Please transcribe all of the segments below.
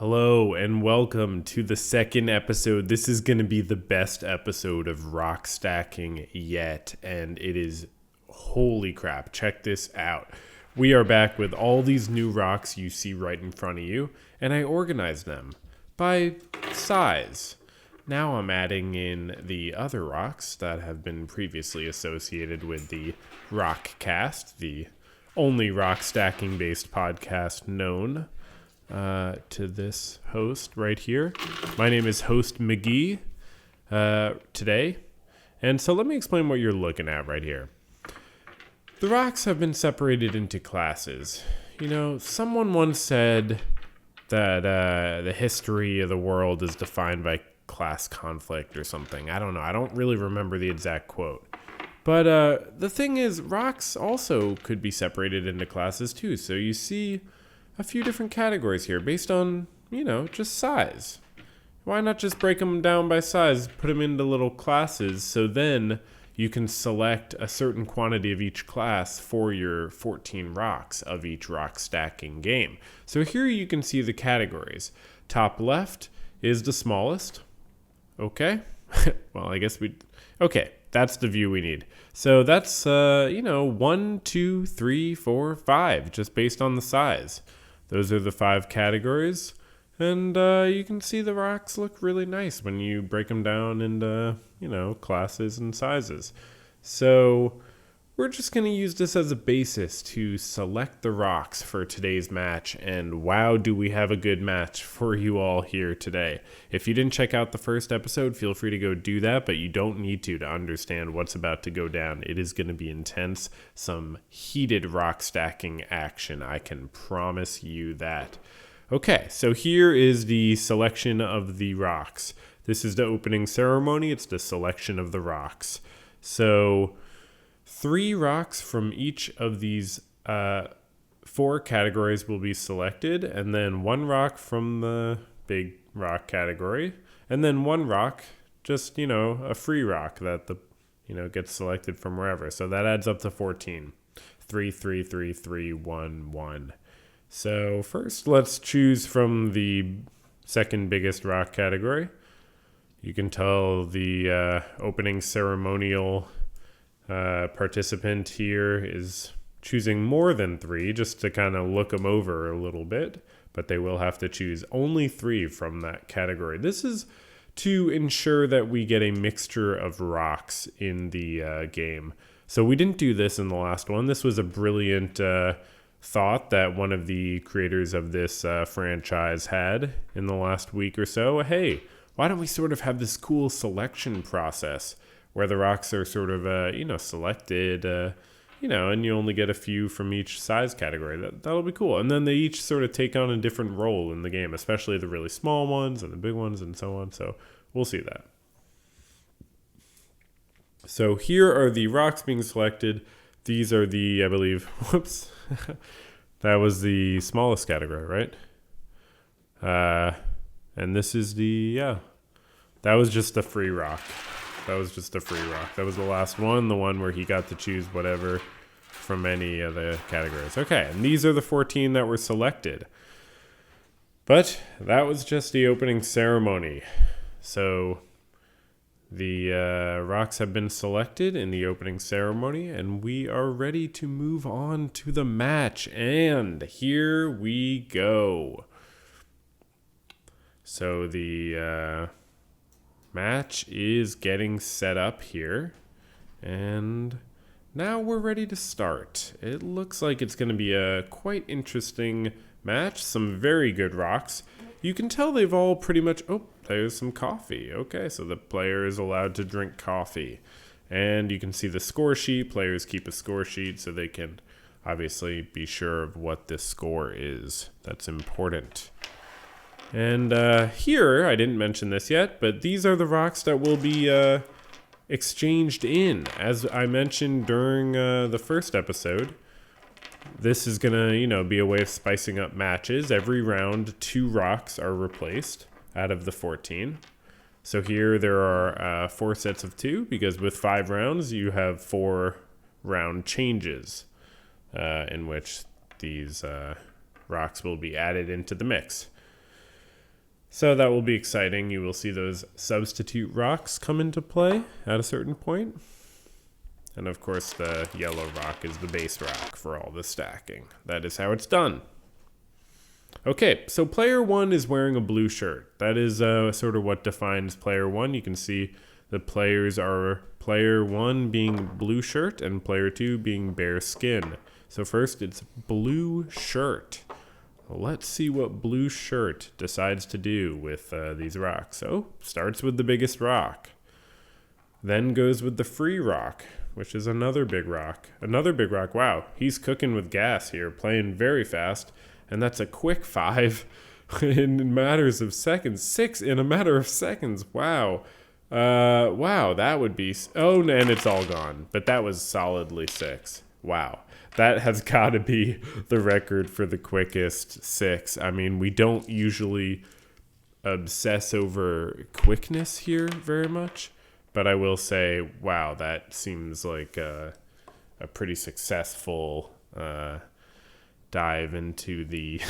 Hello and welcome to the second episode. This is going to be the best episode of rock stacking yet, and it is holy crap. Check this out. We are back with all these new rocks you see right in front of you, and I organized them by size. Now I'm adding in the other rocks that have been previously associated with the Rockcast, the only rock stacking based podcast known to this host right here. My name is Host McGee today. And so let me explain what you're looking at right here. The rocks have been separated into classes. You know, someone once said that the history of the world is defined by class conflict or something. I don't know. I don't really remember the exact quote. But the thing is, rocks also could be separated into classes too. So you see a few different categories here based on, just size. Why not just break them down by size, put them into little classes, so then you can select a certain quantity of each class for your 14 rocks of each rock stacking game. So here you can see the categories. Top left is the smallest. Okay. Well, I guess okay, that's the view we need. So that's, 1, 2, 3, 4, 5, just based on the size. Those are the 5 categories, and you can see the rocks look really nice when you break them down into, classes and sizes. So we're just going to use this as a basis to select the rocks for today's match, and wow, do we have a good match for you all here today. If you didn't check out the first episode, feel free to go do that, but you don't need to understand what's about to go down. It is going to be intense, some heated rock stacking action, I can promise you that. Okay, so here is the selection of the rocks. This is the opening ceremony, it's the selection of the rocks. So 3 rocks from each of these 4 categories will be selected, and then 1 rock from the big rock category, and then 1 rock, just, a free rock that gets selected from wherever. So that adds up to 14. 3, 3, 3, 3, 1, 1. So first, let's choose from the second biggest rock category. You can tell the opening ceremonial participant here is choosing more than 3 just to kind of look them over a little bit, but they will have to choose only 3 from that category. This is to ensure that we get a mixture of rocks in the game. So we didn't do this in the last one. This was a brilliant thought that one of the creators of this franchise had in the last week or so. Hey, why don't we sort of have this cool selection process where the rocks are sort of, selected, and you only get a few from each size category. That'll be cool. And then they each sort of take on a different role in the game, especially the really small ones and the big ones and so on. So we'll see that. So here are the rocks being selected. These are the, I believe, whoops, that was the smallest category, right? And this is that was just a free rock. That was the last one, the one where he got to choose whatever from any of the categories. Okay, and these are the 14 that were selected. But that was just the opening ceremony. So the rocks have been selected in the opening ceremony, and we are ready to move on to the match. And here we go. So the match is getting set up here, and now we're ready to start. It looks like it's going to be a quite interesting match. Some very good rocks. You can tell they've all pretty much... Oh, there's some coffee. Okay, so the player is allowed to drink coffee. And you can see the score sheet. Players keep a score sheet so they can obviously be sure of what this score is. That's important. And here, I didn't mention this yet, but these are the rocks that will be exchanged in. As I mentioned during the first episode, this is going to, be a way of spicing up matches. Every round, 2 rocks are replaced out of the 14. So here there are 4 sets of 2, because with 5 rounds, you have 4 round changes in which these rocks will be added into the mix. So that will be exciting. You will see those substitute rocks come into play at a certain point. And of course, the yellow rock is the base rock for all the stacking. That is how it's done. Okay, so player 1 is wearing a blue shirt. That is sort of what defines player 1. You can see the players are player 1 being blue shirt and player 2 being bare skin. So first, it's blue shirt. Let's see what blue shirt decides to do with these rocks. So, starts with the biggest rock. Then goes with the free rock, which is another big rock. Another big rock. Wow, he's cooking with gas here, playing very fast. And that's a quick 5 in matters of seconds. 6 in a matter of seconds. Wow. Wow, that would be... Oh, and it's all gone. But that was solidly 6. Wow. That has got to be the record for the quickest 6. I mean, we don't usually obsess over quickness here very much. But I will say, wow, that seems like a pretty successful dive into the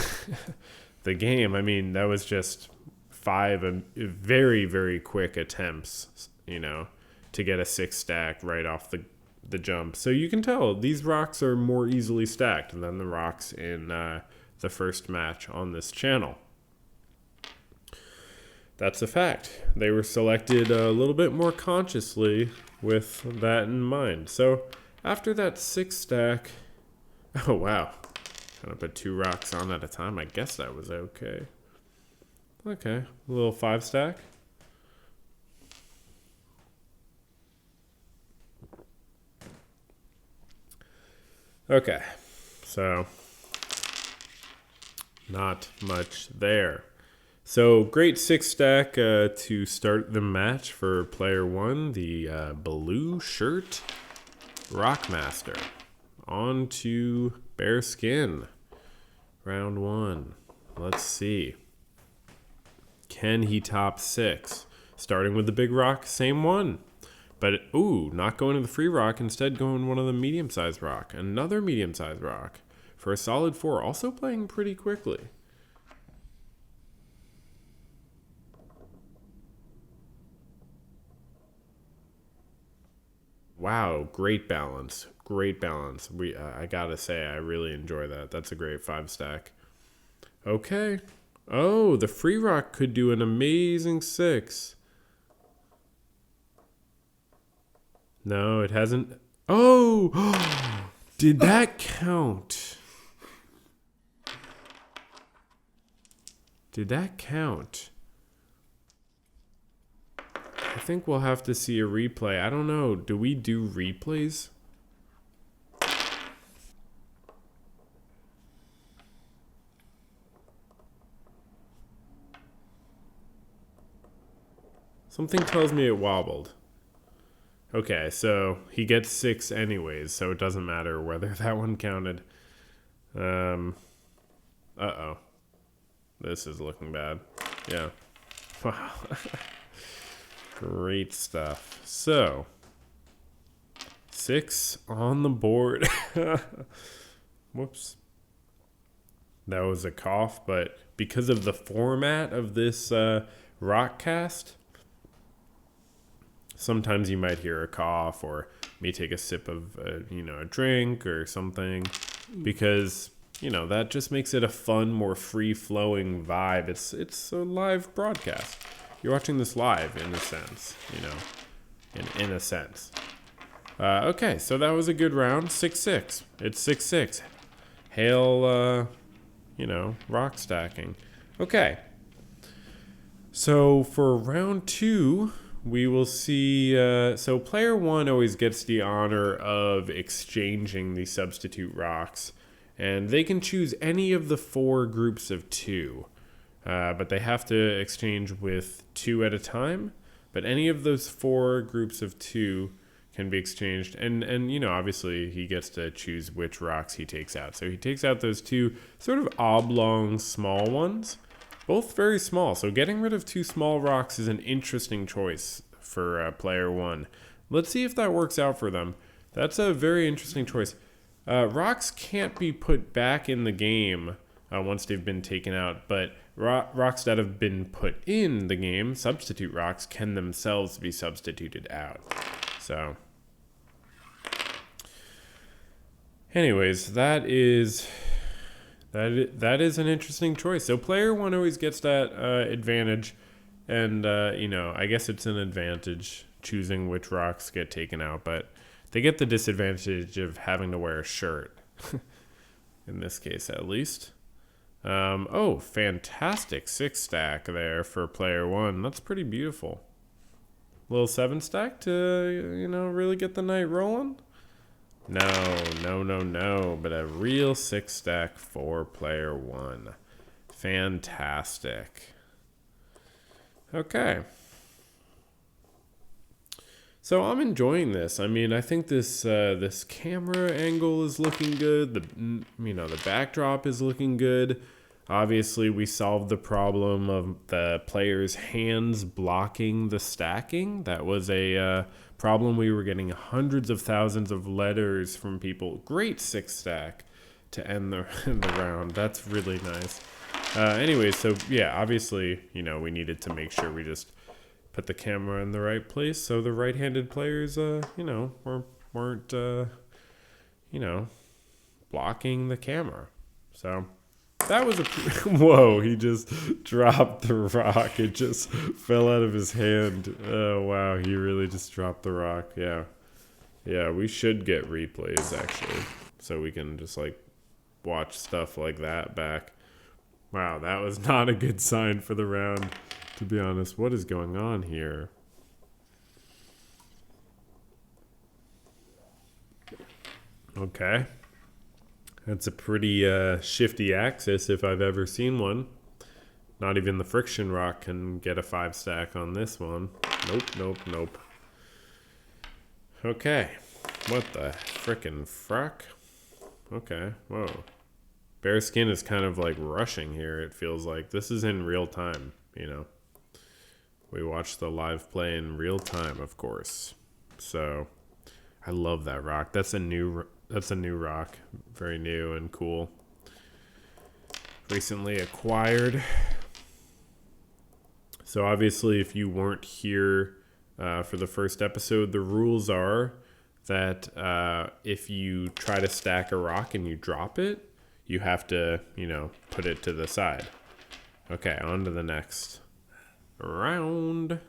the game. I mean, that was just 5 very, very quick attempts, to get a 6 stack right off the jump. So you can tell these rocks are more easily stacked than the rocks in the first match on this channel. That's a fact. They were selected a little bit more consciously with that in mind. So after that 6 stack, oh wow, gonna put 2 rocks on at a time. I guess that was okay. Okay, a little 5 stack. Okay, so not much there. So great 6 stack to start the match for player 1, the blue shirt Rockmaster. On to bare skin. Round 1. Let's see. Can he top 6? Starting with the big rock, same one. But, not going to the free rock, instead going one of the medium-sized rock. Another medium-sized rock for a solid 4, also playing pretty quickly. Wow, great balance. Great balance. I gotta say, I really enjoy that. That's a great 5 stack. Okay. Oh, the free rock could do an amazing 6. No, it hasn't. Oh, did that count? Did that count? I think we'll have to see a replay. I don't know. Do we do replays? Something tells me it wobbled. Okay, so he gets 6 anyways, so it doesn't matter whether that one counted. Uh-oh. This is looking bad. Yeah. Wow. Great stuff. So, 6 on the board. Whoops. That was a cough, but because of the format of this Rockcast, sometimes you might hear a cough or may take a sip of a drink or something, because that just makes it a fun, more free-flowing vibe. It's a live broadcast. You're watching this live in a sense, in a sense. Okay, so that was a good round. 6-6. It's 6-6. Hail, rock stacking. Okay. So for round 2, we will see, so player 1 always gets the honor of exchanging the substitute rocks, and they can choose any of the 4 groups of 2, but they have to exchange with 2 at a time, but any of those 4 groups of 2 can be exchanged, and obviously he gets to choose which rocks he takes out. So he takes out those 2 sort of oblong small ones, both very small. So getting rid of 2 small rocks is an interesting choice for player 1. Let's see if that works out for them. That's a very interesting choice. Rocks can't be put back in the game once they've been taken out, but rocks that have been put in the game, substitute rocks, can themselves be substituted out. So anyways, that is an interesting choice. So player one always gets that advantage, and I guess it's an advantage choosing which rocks get taken out, but they get the disadvantage of having to wear a shirt, in this case at least. Oh, fantastic 6-stack there for player one. That's pretty beautiful. Little 7-stack to, really get the night rolling. No, but a real 6-stack for player one. Fantastic. Okay. So I'm enjoying this. I mean, I think this camera angle is looking good. The backdrop is looking good. Obviously, we solved the problem of the player's hands blocking the stacking. That was a problem. We were getting hundreds of thousands of letters from people. Great 6-stack to end the round. That's really nice. Anyway, so yeah, obviously, we needed to make sure we just put the camera in the right place so the right-handed players, weren't blocking the camera. So that was whoa, he just dropped the rock. It just fell out of his hand. Oh, wow, he really just dropped the rock. Yeah, we should get replays, actually, so we can just, watch stuff like that back. Wow, that was not a good sign for the round, to be honest. What is going on here? Okay. That's a pretty shifty axis if I've ever seen one. Not even the friction rock can get a 5-stack on this one. Nope. Okay. What the frickin' frack? Okay, whoa. Bearskin is kind of rushing here, it feels like. This is in real time, We watch the live play in real time, of course. So, I love that rock. That's a new rock. Very new and cool. Recently acquired. So obviously, if you weren't here for the first episode, the rules are that if you try to stack a rock and you drop it, you have to, put it to the side. Okay, on to the next round.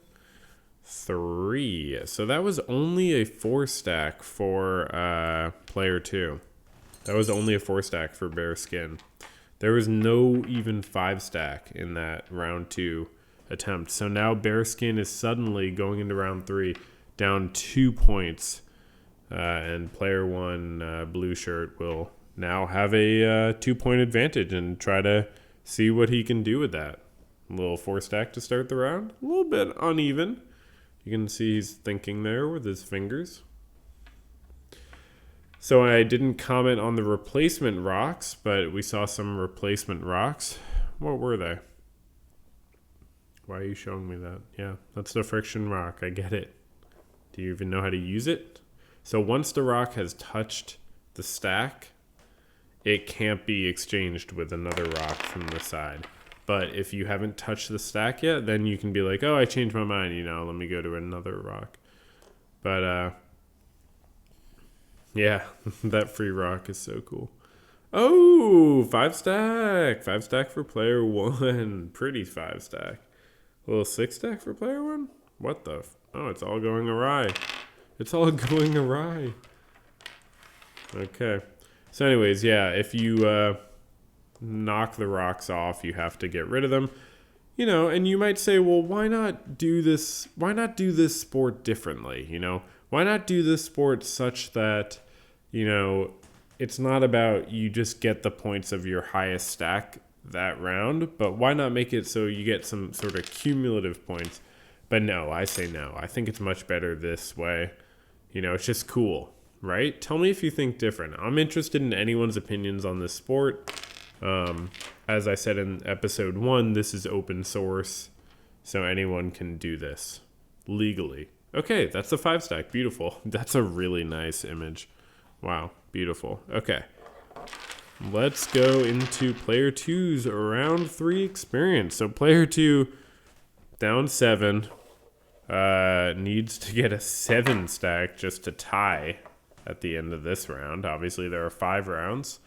3. So that was only a 4-stack for player 2. That was only a 4-stack for Bearskin. There was no even 5-stack in that round 2 attempt. So now Bearskin is suddenly going into round 3 down 2 points. And player 1, blue shirt, will now have a 2-point advantage and try to see what he can do with that. A little 4-stack to start the round. A little bit uneven. You can see he's thinking there with his fingers. So I didn't comment on the replacement rocks, but we saw some replacement rocks. What were they? Why are you showing me that? Yeah, that's the friction rock. I get it. Do you even know how to use it? So once the rock has touched the stack, it can't be exchanged with another rock from the side. But if you haven't touched the stack yet, then you can be like, oh, I changed my mind, let me go to another rock. But, yeah, that free rock is so cool. Oh, 5-stack. 5-stack for player 1. Pretty 5-stack. A little 6-stack for player 1? What the? Oh, it's all going awry. It's all going awry. Okay. So anyways, yeah, if you knock the rocks off, you have to get rid of them. And you might say, well, why not do this? Why not do this sport differently? Why not do this sport such that, it's not about you just get the points of your highest stack that round, but why not make it so you get some sort of cumulative points? But no, I say no. I think it's much better this way. It's just cool, right? Tell me if you think different. I'm interested in anyone's opinions on this sport. As I said in episode 1, this is open source, so anyone can do this legally. Okay, that's a 5-stack. Beautiful. That's a really nice image. Wow, beautiful. Okay. let's go into player two's round 3 experience. So player 2 down 7 needs to get a 7 stack just to tie at the end of this round. Obviously, there are 5 rounds.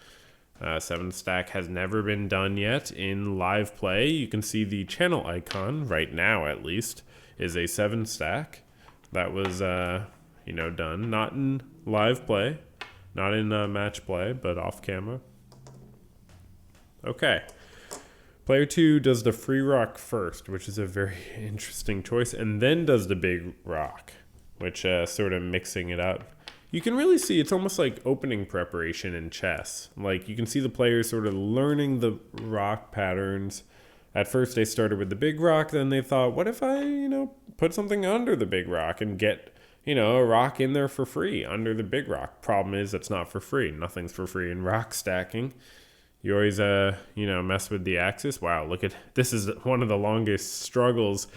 7 stack has never been done yet in live play. You can see the channel icon right now, at least, is a 7 stack. That was, done not in live play, not in match play, but off camera. Okay. Player 2 does the free rock first, which is a very interesting choice, and then does the big rock, which sort of mixing it up. You can really see it's almost like opening preparation in chess. Like you can see the players sort of learning the rock patterns. At first they started with the big rock, then they thought, what if I, put something under the big rock and get, a rock in there for free under the big rock. Problem is it's not for free. Nothing's for free in rock stacking. You always, mess with the axis. Wow, look at, this is one of the longest struggles,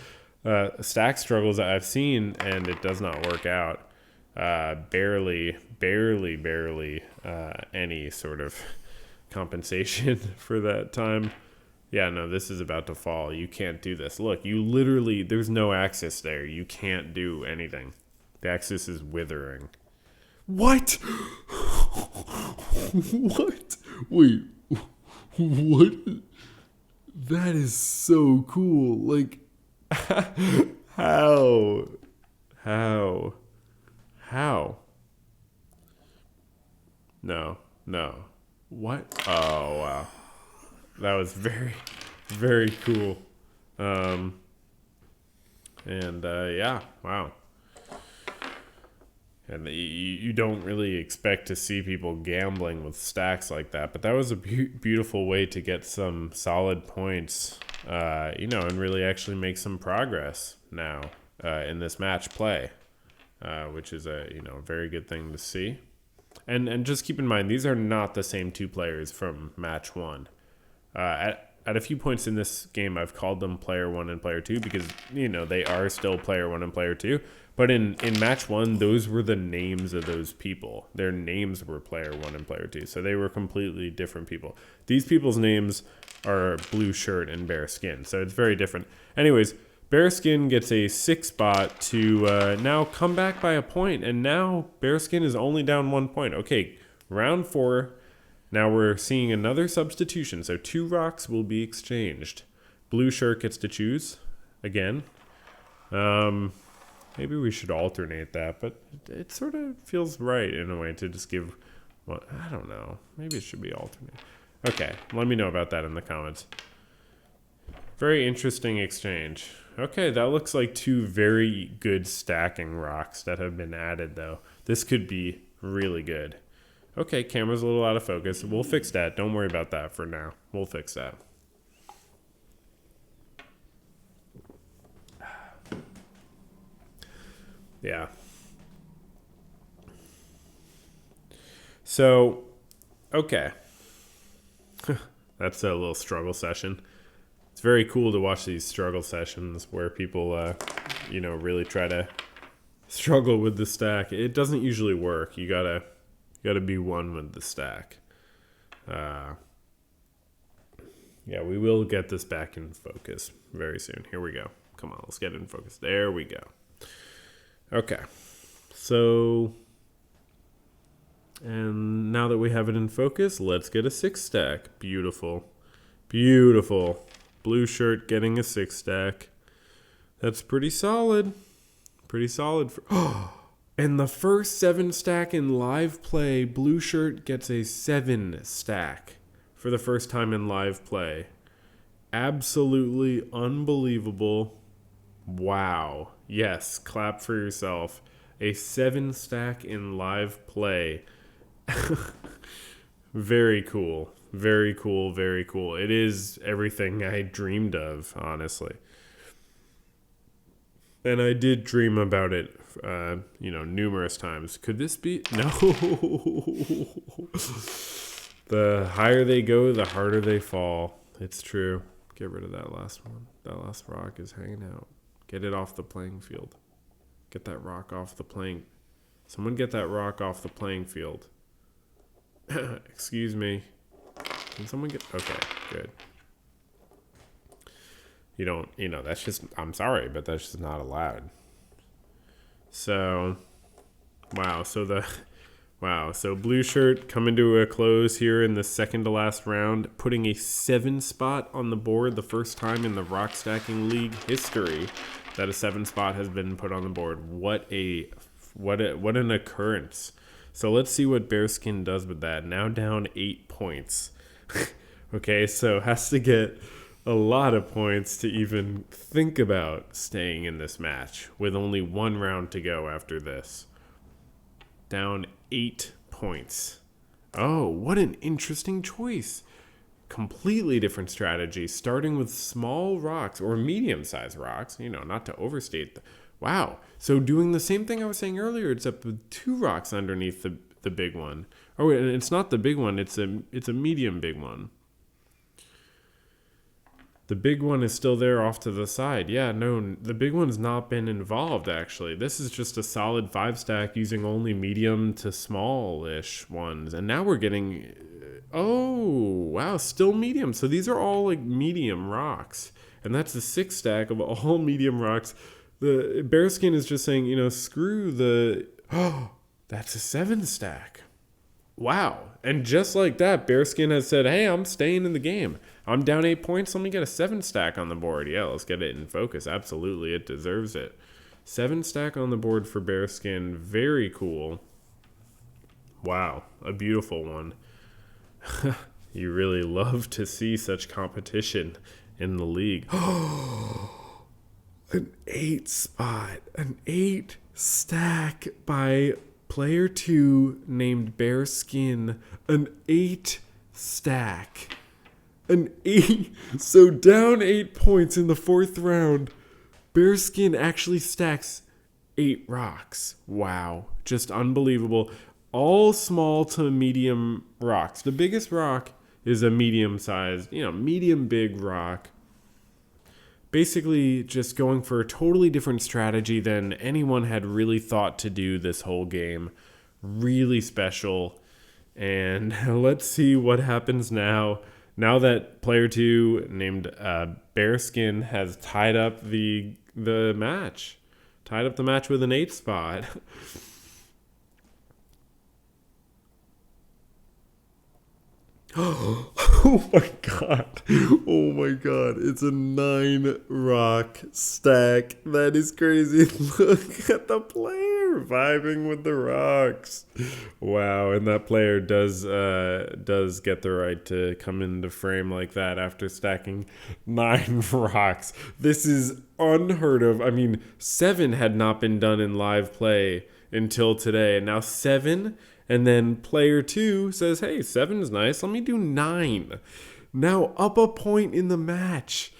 stack struggles that I've seen, and it does not work out. Barely any sort of compensation for that time. Yeah, no, this is about to fall. You can't do this. Look, you literally, there's no axis there. You can't do anything. The axis is withering. What? What? Wait, what? That is so cool. Like, how? No. What? Oh, wow. That was very, very cool. Yeah, wow. And you don't really expect to see people gambling with stacks like that, but that was a beautiful way to get some solid points, and really actually make some progress now in this match play, which is a very good thing to see. And just keep in mind, these are not the same 2 players from match 1. At a few points in this game, I've called them player 1 and player 2 because, they are still player 1 and player 2. But in match 1, those were the names of those people. Their names were player 1 and player 2. So they were completely different people. These people's names are Blue Shirt and Bare Skin. So it's very different. Anyways, Bare Skin gets a 6 spot to now come back by a point. And now Bare Skin is only down 1 point. Okay, round 4. Now we're seeing another substitution. So 2 rocks will be exchanged. Blue Shirt gets to choose again. Maybe we should alternate that, but it sort of feels right in a way to just give, well, I don't know. Maybe it should be alternate. Okay, let me know about that in the comments. Very interesting exchange. Okay, that looks like 2 very good stacking rocks that have been added, though. This could be really good. Okay, camera's a little out of focus. We'll fix that. Don't worry about that for now. We'll fix that. Yeah. So, okay. That's a little struggle session. It's very cool to watch these struggle sessions where people, really try to struggle with the stack. It doesn't usually work. You gotta be one with the stack. Yeah, we will get this back in focus very soon. Here we go. Come on, let's get it in focus. There we go. Okay, so, and now that we have it in focus, let's get a 6 stack. Beautiful. Blue Shirt getting a 6 stack. That's pretty solid. And the first 7 stack in live play, Blue Shirt gets a 7 stack for the first time in live play. Absolutely unbelievable. Wow. Yes, clap for yourself. A 7 stack in live play. Very cool. It is everything I dreamed of, honestly. And I did dream about it, numerous times. Could this be? No. The higher they go, the harder they fall. It's true. Get rid of that last one. That last rock is hanging out. Get it off the playing field. Get that rock off the playing. Someone get that rock off the playing field. Excuse me. Can someone get... Okay, good. That's just... I'm sorry, but that's just not allowed. So, wow. So blue shirt coming to a close here in the second to last round, putting a 7 spot on the board, the first time in the Rock Stacking League history that a 7 spot has been put on the board. What an occurrence. So let's see what Bearskin does with that. Now down 8 points. Okay, so has to get a lot of points to even think about staying in this match with only 1 round to go after this. Down 8 points. Oh, what an interesting choice. Completely different strategy, starting with small rocks or medium-sized rocks, not to overstate. Wow. So doing the same thing I was saying earlier, except with 2 rocks underneath the big one. Oh, and it's not the big one, it's a medium big one. The big one is still there off to the side. Yeah, no, the big one's not been involved, actually. This is just a solid 5 stack using only medium to small-ish ones. And now we're getting... Oh, wow, still medium. So these are all, like, medium rocks. And that's a 6 stack of all medium rocks. The Bearskin is just saying, screw the... Oh, that's a 7 stack. Wow. And just like that, Bearskin has said, hey, I'm staying in the game. I'm down 8 points. Let me get a 7 stack on the board. Yeah, let's get it in focus. Absolutely. It deserves it. 7 stack on the board for Bearskin. Very cool. Wow. A beautiful one. You really love to see such competition in the league. An 8 spot. An 8 stack by player 2 named Bearskin. An 8 stack. An 8. So down 8 points in the 4th round. Bearskin actually stacks 8 rocks. Wow. Just unbelievable. All small to medium rocks. The biggest rock is a medium-sized, medium big rock. Basically just going for a totally different strategy than anyone had really thought to do this whole game. Really special. And let's see what happens now. Now that player 2 named Bearskin has tied up the match. Tied up the match with an 8 spot. Oh my god. Oh my god. It's a 9 rock stack. That is crazy. Look at the player vibing with the rocks. Wow, and that player does get the right to come into frame like that after stacking 9 rocks. This is unheard of. I mean, 7 had not been done in live play until today, and now 7. And then player 2 says, hey, 7 is nice. Let me do 9. Now up a point in the match.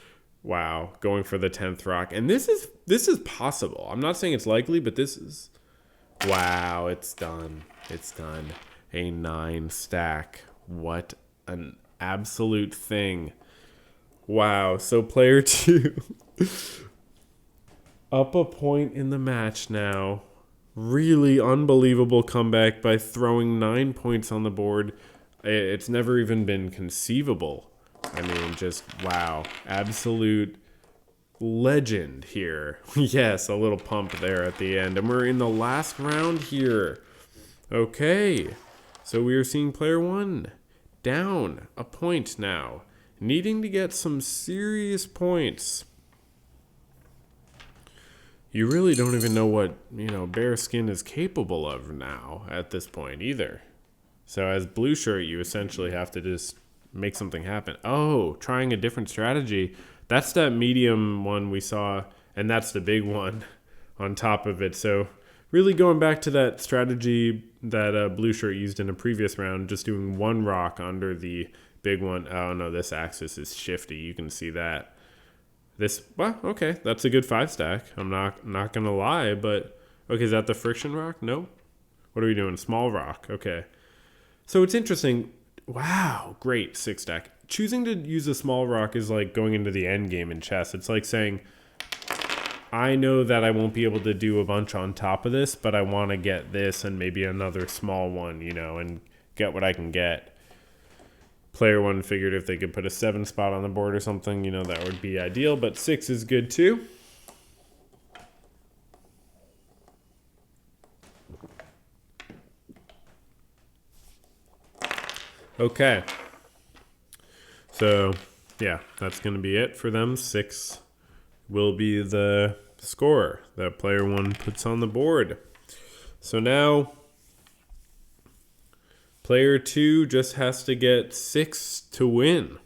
Wow, going for the 10th rock. And this is possible. I'm not saying it's likely, but this is... Wow, it's done. It's done. A 9 stack. What an absolute thing. Wow, so player 2 up a point in the match now. Really unbelievable comeback by throwing 9 points on the board. It's never even been conceivable. I mean, just wow. Absolute legend here. Yes, a little pump there at the end. And we're in the last round here. Okay. So we are seeing player 1 down a point now. Needing to get some serious points. You really don't even know what, Bearskin is capable of now at this point either. So as blue shirt, you essentially have to just make something happen. Oh, trying a different strategy. That's that medium one we saw, and that's the big one on top of it. So really going back to that strategy that blue shirt used in a previous round, just doing 1 rock under the big one. Oh no, this axis is shifty. You can see that. Well, okay, that's a good 5 stack. I'm not gonna lie, but okay, is that the friction rock? No. What are we doing? Small rock. Okay. So it's interesting. Wow, great 6 stack. Choosing to use a small rock is like going into the end game in chess. It's like saying, I know that I won't be able to do a bunch on top of this, but I want to get this and maybe another small one, and get what I can get. Player 1 figured if they could put a 7 spot on the board or something, you know, that would be ideal. But 6 is good too. Okay. So, yeah, that's going to be it for them. 6 will be the score that player 1 puts on the board. So now player 2 just has to get 6 to win.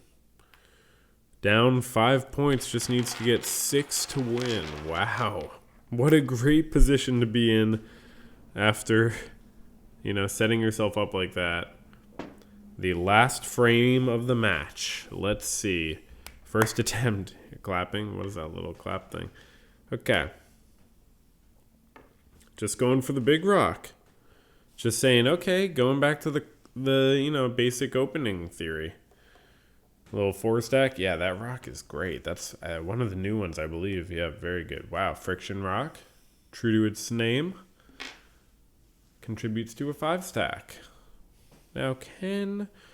Down 5 points, just needs to get 6 to win. Wow. What a great position to be in after, you know, setting yourself up like that. The last frame of the match. Let's see. First attempt. Clapping. What is that little clap thing? Okay. Just going for the big rock. Just saying, okay, going back to the you know, basic opening theory. Little 4 stack. Yeah, that rock is great. That's one of the new ones, I believe. Yeah, very good. Wow, friction rock. True to its name. Contributes to a 5 stack. Now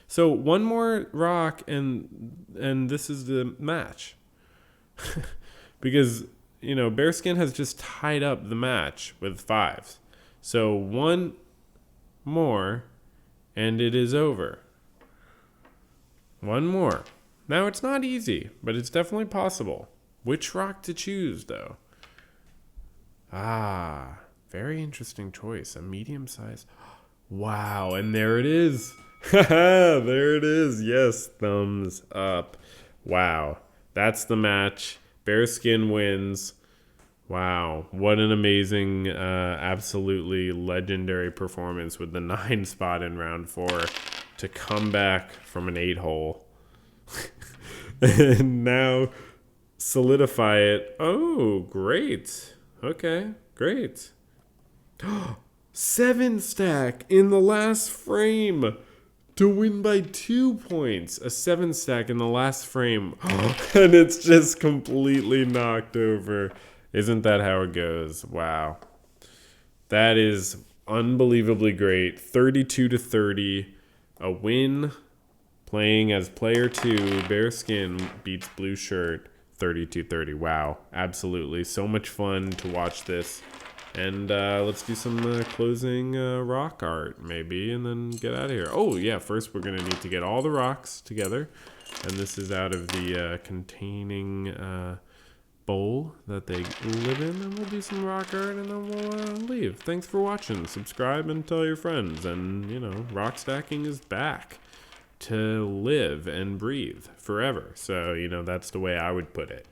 so one more rock and this is the match. Because, you know, Bearskin has just tied up the match with 5s. So one more and it is over. One more. Now it's not easy, but it's definitely possible. Which rock to choose though? Ah, very interesting choice. A medium size. Wow, and there it is. There it is. Yes, thumbs up. Wow, that's the match. Bearskin wins. Wow, what an amazing, absolutely legendary performance with the 9 spot in round 4 to come back from an 8 hole. And now solidify it. Oh, great. Okay, great. 7 stack in the last frame to win by 2 points. A 7 stack in the last frame. And it's just completely knocked over. Isn't that how it goes? Wow. That is unbelievably great. 32-30. A win. Playing as player 2. Bearskin beats Blue Shirt 32-30. Wow. Absolutely. So much fun to watch this. And let's do some closing rock art, maybe, and then get out of here. Oh, yeah, first we're going to need to get all the rocks together. And this is out of the containing bowl that they live in. And we'll do some rock art, and then we'll leave. Thanks for watching. Subscribe and tell your friends. And, you know, rock stacking is back to live and breathe forever. So, you know, that's the way I would put it.